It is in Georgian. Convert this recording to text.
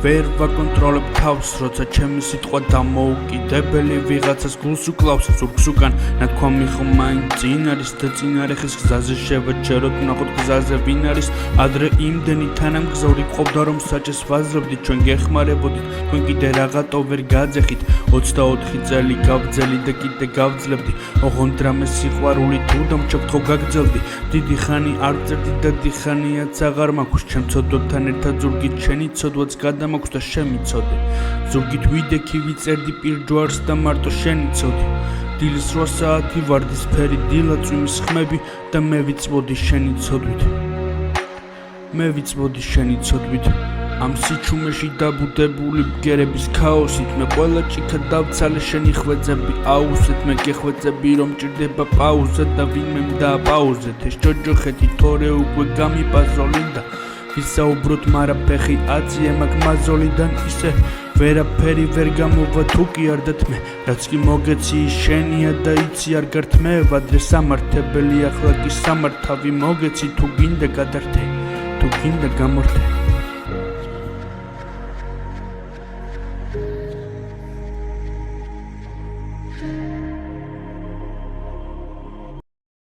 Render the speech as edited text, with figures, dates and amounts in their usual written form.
ვერ ვაკონტროლებ თავს, როცა ჩემი სიტყვა დამოუკიდებელი ვიღაცას გულს უკლავს, ზურგს უკან ნათქვამი ხომ მაინც წინ არის და წინარეხის გზაზე შევაჩეროთ, ვნახოთ გზაზე ვინ არის ადრე იმდენი თანამგზავრი გყავდა რომ საჭეს ვაძლევდით, ჩვენ გეხმარებოდით, თქვენ კიდე რაღაცა ვერ გაძეხით, 24 წელი გავძელი და კიდე გავძლებდი, ოღონდ რამე სიყვარული თუ დამჩაგთ ხო გაგძელდი, დიდი ხანი არ წერდი და დიხანიაც აღარ მაქვს, ჩემ ცოდვებთან ერთად ზურგით შენი ცოდვაც გადამაქვს და შემიცოდე, ზურგით ვიდექი ვიწერდი პირჯვარს და მარტო შენი ცოდი, დილის 8 საათი ვარდისფერი დილა წვიმის ხმები და მე ვიწვოდი შენი ცოდვით, მე ვიწვოდი შენი ცოდვით, ამ სიჩუმეში დაბუდებული ბგერების ქაოსით მე ყველა ჭიქა დავცალე შენი ხვეწები აუზეთ, მე გეხვეწები რომ ჭირდება პაუზა და ვინმე დააპაუზეთ, ეს ჯოჯოხეთი თორე უკვე გამიპაზოლინდა, ვისაუბროთ მარა ფეხი აწიე მაგ მაზოლიდან ისე ვერაფერი ვერ გამოვა თუ კი არ დათმე, რაც კი მოგეცი შენია და იცი არ გართმე, ვადრე სამართებელი ახლა კი სამართავი მოგეცი თუ გინდა გადართე, თუ გინდა გამორთე.